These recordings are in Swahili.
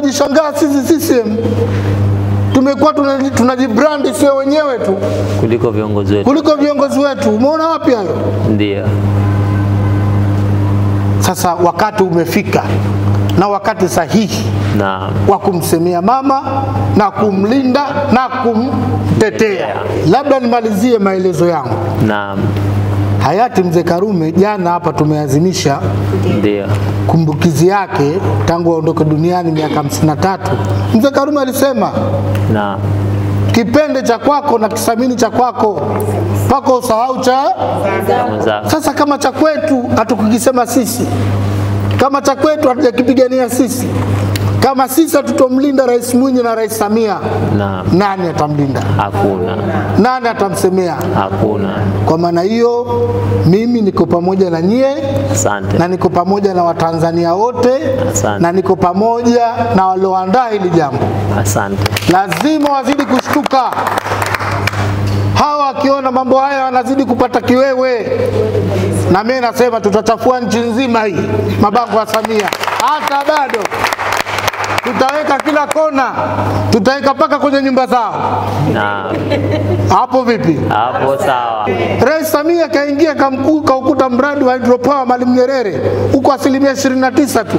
tunapojishangaa sisi CCM tumekuwa tunajibrandi sio wenyewe tu kuliko viongozi wetu. Umeona wapi hayo? Ndio. Sasa wakati umefika na wakati sahihi wa kumsemea mama na kumlinda na kumtetea. Labda nimalizie maelezo yangu. Naam. Hayati Mzee Karume jana hapa tumeazimisha kumbukizi yake tangu aondoke duniani miaka 53. Mzee Karume alisema, kipende cha kwako na kisamini cha kwako pako usahau cha. Sasa kama cha kwetu hatukukisema sisi, kama cha kwetu hatujakipigania sisi, kama sisi hatutomlinda Rais Mwinyi na Rais Samia, nani atamlinda? Hakuna. Nani atamsemea? Hakuna. Kwa maana hiyo mimi niko pamoja na nyie. Asante. Na niko pamoja na Watanzania wote. Asante. Na niko pamoja na walioandaa hili jambo. Asante. Lazima wazidi kushtuka. Hawa wakiona mambo haya wanazidi kupata kiwewe. Na mimi nasema tutachafua nchi nzima hii mabango ya Samia. Hata bado tutaweka kila kona, tutaweka paka kwenye nyumba zao. Hapo vipi? Hapo sawa. Rais Samia kaingia kaukuta mradi wa hydropower Mwalimu Nyerere huko 29% tu.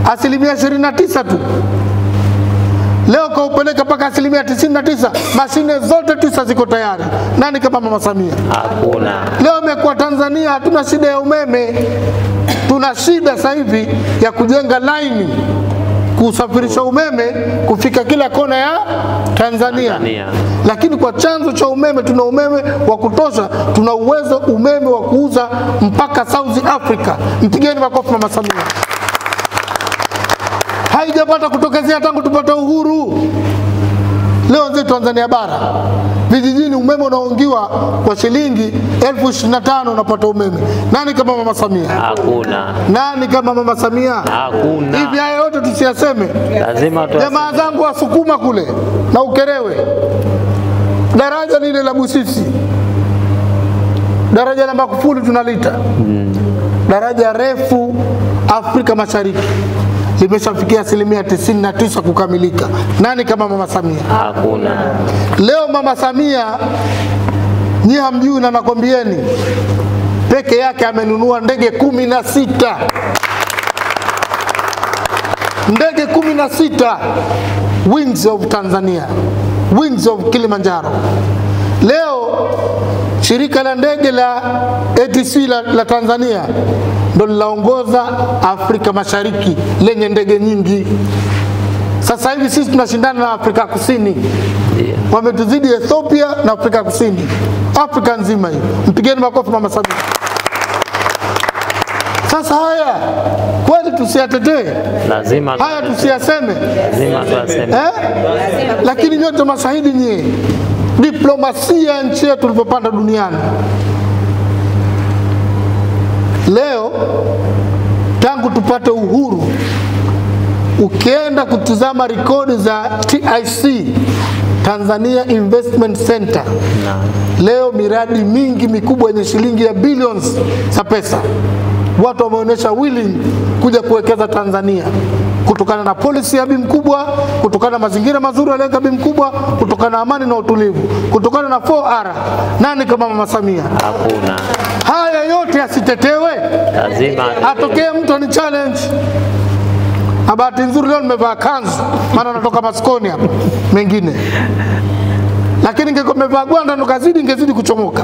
29% tu. Leo kaupeleka paka 99%. Mashine zote 9 ziko tayari. Nani kama Mama Samia? Hakuna. Leo imekuwa Tanzania hatuna shida ya umeme. Tuna shida sasa hivi ya kujenga laini kusafirisha umeme kufika kila kona ya Tanzania. Lakini kwa chanzo cha umeme tuna umeme wa kutosha, tuna uwezo umeme wa kuuza mpaka South Africa. Mpigeni makofi Mama Samia. Haijapata kutokezea tangu tupata uhuru. Leo nje Tanzania bara vijijini umeme unaongiwa kwa shilingi 25,000 unapata umeme. Nani kama Mama Samia? Hakuna. Nani kama Mama Samia? Hakuna. Hivi haya yote tusiyaseme? Lazima tu. Jamaa zangu wasukuma kule na Ukerewe, daraja lile la Busisi, daraja la Magufuli tunalita daraja refu Afrika Mashariki, limeshafikia 99% kukamilika. Nani kama Mama Samia? Hakuna. Leo Mama Samia nyie hamjui na nakwambieni peke yake amenunua ndege 16. Ndege 16. Wings of Tanzania, Wings of Kilimanjaro. Leo shirika la ndege la ATC la Tanzania ndo linaongoza Afrika Mashariki lenye ndege nyingi. Sasa hivi sisi tunashindana na Afrika Kusini. Wametuzidi Ethiopia na Afrika Kusini. Afrika nzima hii. Mpigeni makofi Mama Samia. Sasa haya kweli tusiyatetee? Lazima. Haya tusiyaseme? Lazima tuaseme. Lakini nyote mashahidi nyie. Diplomasia nchi yetu tulipopanda duniani. Leo tangu tupate uhuru, ukienda kutizama rekodi za TIC, Tanzania Investment Center, leo miradi mingi mikubwa yenye shilingi ya billions za pesa, watu wameonyesha willing kuja kuwekeza Tanzania kutokana na policy ya Bi Mkubwa, kutokana na mazingira mazuri aliyoka Bi Mkubwa, kutokana na amani na utulivu, kutokana na 4R. Nani kama Mama Samia? Hakuna. Haya yote asitetewe? Lazima atokee mtu ni challenge. Na bahati nzuri leo nimevaa kanzu maana natoka maskoni hapa mengine. Lakini ningekuwa nimevaa gwanda ndo kazidi ingezidi kuchomoka.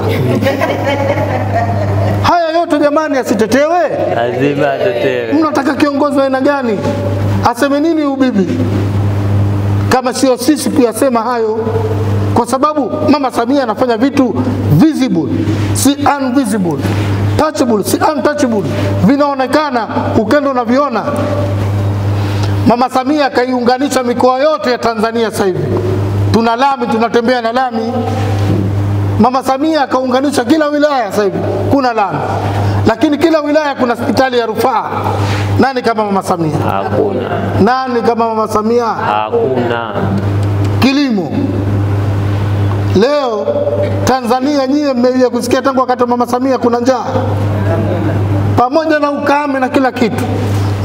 Haya yote jamani asitetewe? Lazima atetewe. Mnataka kiongozi wa aina gani? Aseme nini ubibi? Kama sio sisi kuyasema hayo. Kwa sababu Mama Samia anafanya vitu visible, si invisible, touchable, si untouchable. Vinaonekana, ukenda unaviona. Mama Samia kaiunganisha mikoa yote ya Tanzania sasa hivi. Tuna lami, tunatembea na lami. Mama Samia kaunganisha kila wilaya sasa hivi kuna lami. Lakini kila wilaya kuna hospitali ya rufaa. Nani kama Mama Samia? Hakuna. Nani kama Mama Samia? Hakuna. Kilimo. Leo Tanzania nyie mmeja kusikia tangu wakati wa Mama Samia kuna njaa. Pamoja na ukame na kila kitu.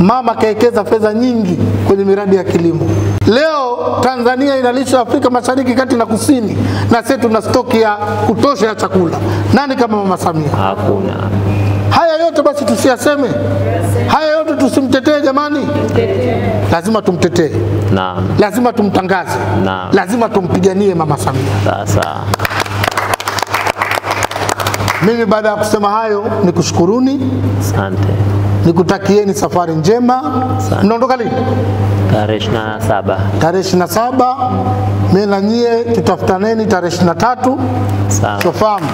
Mama kaekeza fedha nyingi kwenye miradi ya kilimo. Leo Tanzania inalisha Afrika Mashariki, Kati na Kusini, na sisi tuna stoki ya kutosha ya chakula. Nani kama Mama Samia? Hakuna. Haya yote basi tusiyaseme? Haya yote tusimtetee jamani? Lazima tumtetee. Naam. Lazima tumtangaze. Naam. Lazima tumpiganie Mama Samia. Sasa. Mimi baada ya kusema hayo nikushukuruni. Asante. Nikutakieni safari njema. Mnaondoka lini? Tarehe 27. Tarehe 27. Mimi na nyie tutafutaneni tarehe 23. Sawa. Sofahamu.